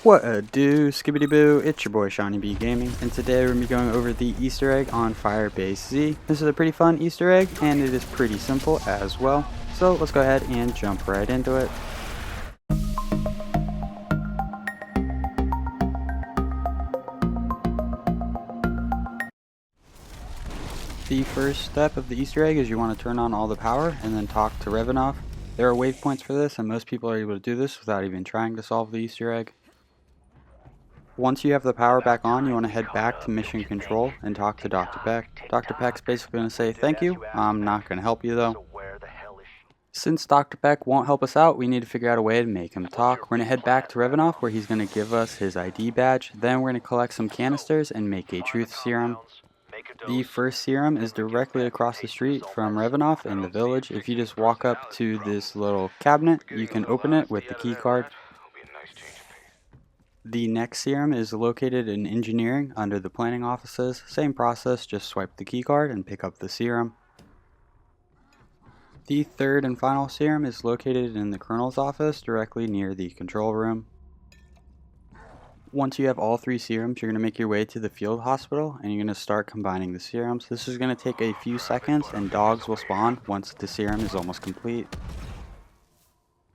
What a do, skibbity boo, it's your boy Shawnee B Gaming, and today we're going to be going over the Easter egg on Firebase Z. This is a pretty fun Easter egg, and it is pretty simple as well. So let's go ahead and jump right into it. The first step of the Easter egg is you want to turn on all the power and then talk to Revenoff. There are waypoints for this, and most people are able to do this without even trying to solve the Easter egg. Once you have the power back on, you want to head back to Mission Control and talk to Dr. Peck. Dr. Peck's basically going to say, "Thank you, I'm not going to help you though." Since Dr. Peck won't help us out, we need to figure out a way to make him talk. We're going to head back to Revenoff where he's going to give us his ID badge. Then we're going to collect some canisters and make a truth serum. The first serum is directly across the street from Revenoff in the village. If you just walk up to this little cabinet, you can open it with the key card. The next serum is located in engineering under the planning offices. Same process, just swipe the key card and pick up the serum. The third and final serum is located in the colonel's office directly near the control room. Once you have all three serums, you're going to make your way to the field hospital and you're going to start combining the serums. This is going to take a few seconds and dogs will spawn once the serum is almost complete.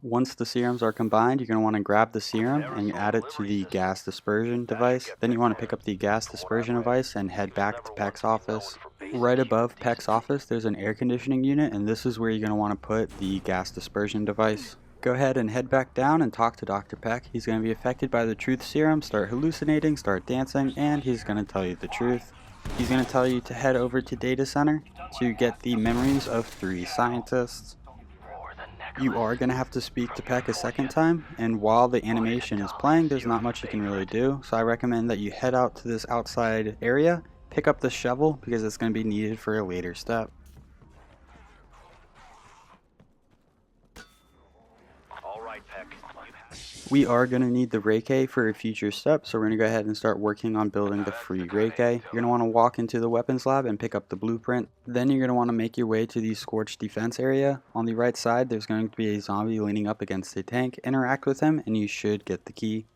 Once the serums are combined, you're going to want to grab the serum and add it to the gas dispersion device. Then you want to pick up the gas dispersion device and head back to Peck's office. Right above Peck's office, there's an air conditioning unit, and this is where you're going to want to put the gas dispersion device. Go ahead and head back down and talk to Dr. Peck. He's going to be affected by the truth serum, start hallucinating, start dancing, and he's going to tell you the truth. He's going to tell you to head over to Data Center to get the memories of 3 scientists. You are going to have to speak to Peck a second time, and while the animation is playing, there's not much you can really do, so I recommend that you head out to this outside area, pick up the shovel, because it's going to be needed for a later step. We are going to need the rayquay for a future step, so we're going to go ahead and start working on building the free rayquay. You're going to want to walk into the weapons lab and pick up the blueprint. Then you're going to want to make your way to the scorch defense area. On the right side, there's going to be a zombie leaning up against a tank. Interact with him and you should get the key.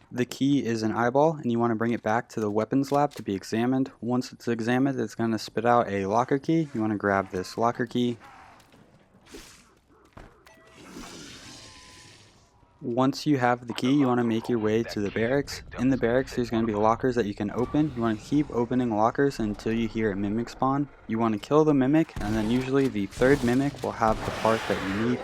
The key is an eyeball, and you want to bring it back to the weapons lab to be examined. Once it's examined, it's going to spit out a locker key. You want to grab this locker key. Once you have the key, you want to make your way to the barracks. In the barracks, there's going to be lockers that you can open. You want to keep opening lockers until you hear a mimic spawn. You want to kill the mimic, and then usually the third mimic will have the part that you need.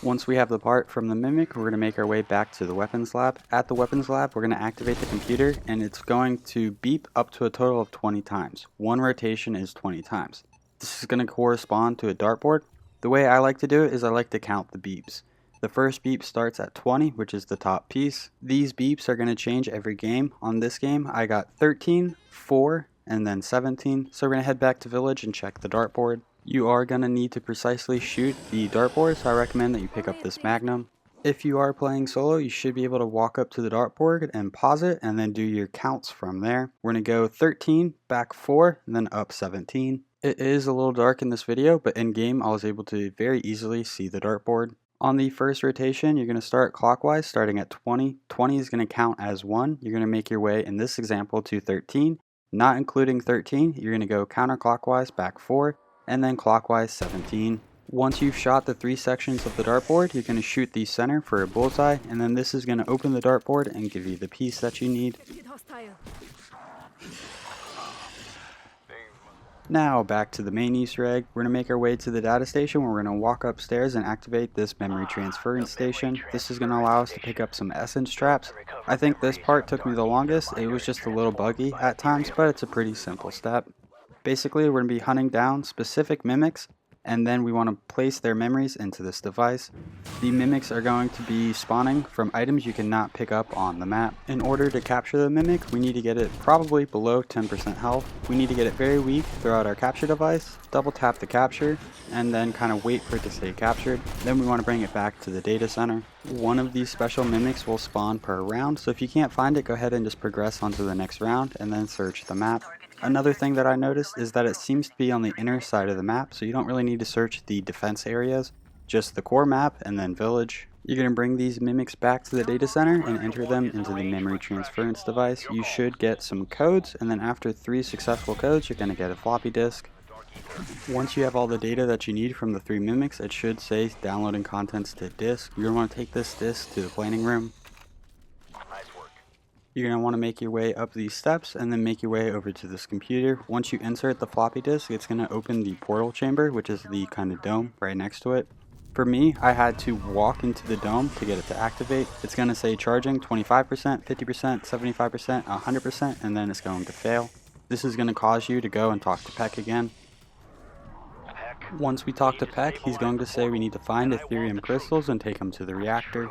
Once we have the part from the mimic, we're going to make our way back to the weapons lab. At the weapons lab, we're going to activate the computer, and it's going to beep up to a total of 20 times. One rotation is 20 times. This is going to correspond to a dartboard. The way I like to do it is I like to count the beeps. The first beep starts at 20, which is the top piece. These beeps are going to change every game. On this game, I got 13, 4, and then 17. So we're going to head back to village and check the dartboard. You are going to need to precisely shoot the dartboard, so I recommend that you pick up this magnum. If you are playing solo, you should be able to walk up to the dartboard and pause it and then do your counts from there. We're going to go 13, back 4, and then up 17. It is a little dark in this video, but in game I was able to very easily see the dartboard. On the first rotation, you're going to start clockwise, starting at 20. 20 is going to count as 1. You're going to make your way, in this example, to 13. Not including 13, you're going to go counterclockwise, back 4, and then clockwise 17. Once you've shot the 3 sections of the dartboard, you're going to shoot the center for a bullseye, and then this is going to open the dartboard and give you the piece that you need. Now back to the main Easter egg. We're going to make our way to the data station where we're going to walk upstairs and activate this memory transference station. This is going to allow us to pick up some essence traps. I think this part took me the longest. It was just a little buggy at times, but it's a pretty simple step. Basically, we're going to be hunting down specific mimics, and then we want to place their memories into this device. The mimics are going to be spawning from items you cannot pick up on the map. In order to capture the mimic, we need to get it probably below 10% health. We need to get it very weak throughout our capture device, double tap the capture, and then kind of wait for it to stay captured. Then we want to bring it back to the data center. One of these special mimics will spawn per round, so if you can't find it, go ahead and just progress onto the next round and then search the map. Another thing that I noticed is that it seems to be on the inner side of the map, so you don't really need to search the defense areas, just the core map and then village. You're going to bring these mimics back to the data center and enter them into the memory transference device. You should get some codes, and then after 3 successful codes, you're going to get a floppy disk. Once you have all the data that you need from the 3 mimics, it should say downloading contents to disk. You're going to want to take this disk to the planning room. You're going to want to make your way up these steps and then make your way over to this computer. Once you insert the floppy disk, it's going to open the portal chamber, which is the kind of dome right next to it. For me, I had to walk into the dome to get it to activate. It's going to say charging 25%, 50%, 75%, 100%, and then it's going to fail. This is going to cause you to go and talk to Peck again. Once we talk to Peck, he's going to say we need to find Ethereum crystals and take them to the reactor.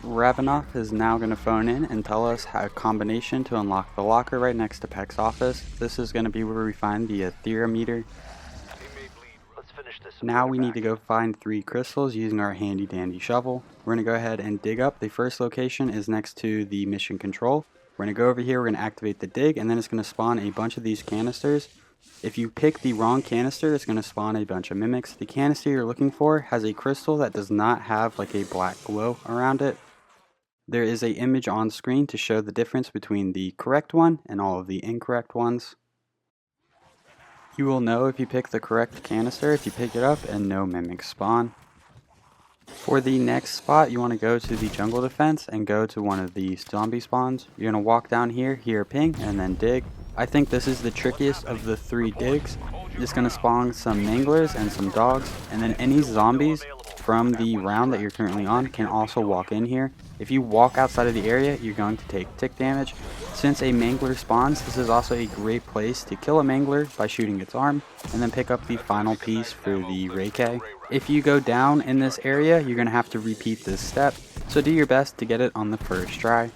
Ravenoff is now going to phone in and tell us a combination to unlock the locker right next to Peck's office. This is going to be where we find the Ethereum meter. Now we need to go find 3 crystals using our handy dandy shovel. We're going to go ahead and dig up. The first location is next to the mission control. We're going to go over here, we're going to activate the dig, and then it's going to spawn a bunch of these canisters. If you pick the wrong canister, it's going to spawn a bunch of mimics. The canister you're looking for has a crystal that does not have like a black glow around it. There is an image on screen to show the difference between the correct one and all of the incorrect ones. You will know if you pick the correct canister if you pick it up and no mimics spawn. For the next spot, you want to go to the jungle defense and go to one of the zombie spawns. You're going to walk down here, hear a ping, and then dig. I think this is the trickiest of the 3 digs. It's going to spawn some manglers and some dogs, and then any zombies from the round that you're currently on can also walk in here. If you walk outside of the area, you're going to take tick damage. Since a mangler spawns, this is also a great place to kill a mangler by shooting its arm, and then pick up the final piece for the rayquay. If you go down in this area, you're going to have to repeat this step, so do your best to get it on the first try.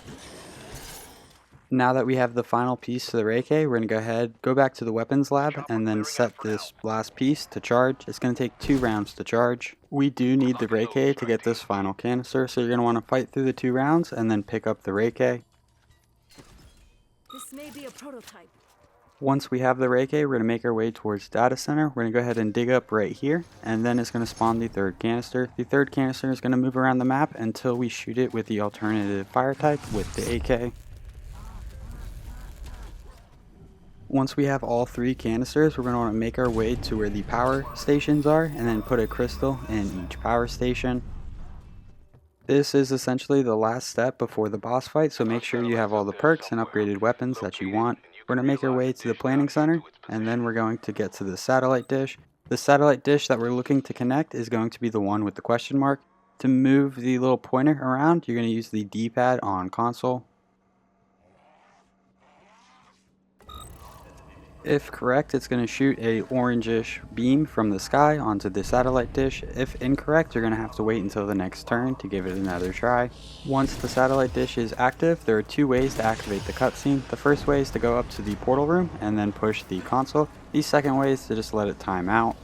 Now that we have the final piece to the rayquay, we're going to go ahead, go back to the weapons lab, and then set this last piece to charge. It's going to take 2 rounds to charge. We do need the rayquay to get this final canister, so you're going to want to fight through the 2 rounds and then pick up the rayquay. This may be a prototype. Once we have the rayquay, we're going to make our way towards data center. We're going to go ahead and dig up right here, and then it's going to spawn the 3rd canister. The 3rd canister is going to move around the map until we shoot it with the alternative fire type with the AK. Once we have all 3 canisters, we're going to want to make our way to where the power stations are and then put a crystal in each power station. This is essentially the last step before the boss fight, so make sure you have all the perks and upgraded weapons that you want. We're going to make our way to the planning center, and then we're going to get to the satellite dish. The satellite dish that we're looking to connect is going to be the one with the question mark. To move the little pointer around, you're going to use the D-pad on console. If correct, it's going to shoot a orangish beam from the sky onto the satellite dish. If incorrect, you're going to have to wait until the next turn to give it another try. Once the satellite dish is active, there are 2 ways to activate the cutscene. The first way is to go up to the portal room and then push the console. The second way is to just let it time out.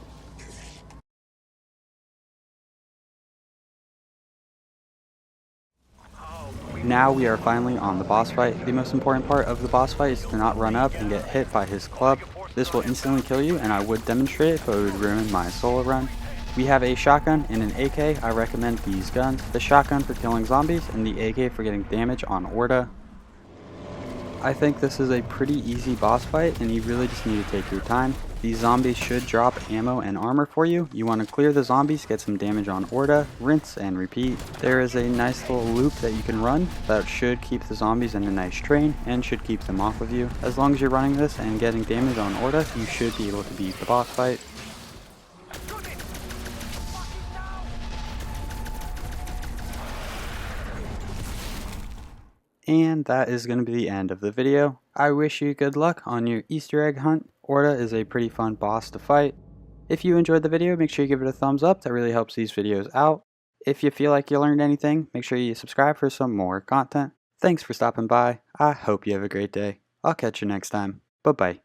Now we are finally on the boss fight. The most important part of the boss fight is to not run up and get hit by his club. This will instantly kill you, and I would demonstrate it, but it would ruin my solo run. We have a shotgun and an AK. I recommend these guns. The shotgun for killing zombies and the AK for getting damage on Orda. I think this is a pretty easy boss fight, and you really just need to take your time. These zombies should drop ammo and armor for you. You want to clear the zombies, get some damage on Orda, rinse and repeat. There is a nice little loop that you can run that should keep the zombies in a nice train and should keep them off of you. As long as you're running this and getting damage on Orda, you should be able to beat the boss fight. And that is going to be the end of the video. I wish you good luck on your Easter egg hunt. Orda is a pretty fun boss to fight. If you enjoyed the video, make sure you give it a thumbs up. That really helps these videos out. If you feel like you learned anything, make sure you subscribe for some more content. Thanks for stopping by. I hope you have a great day. I'll catch you next time. Bye-bye.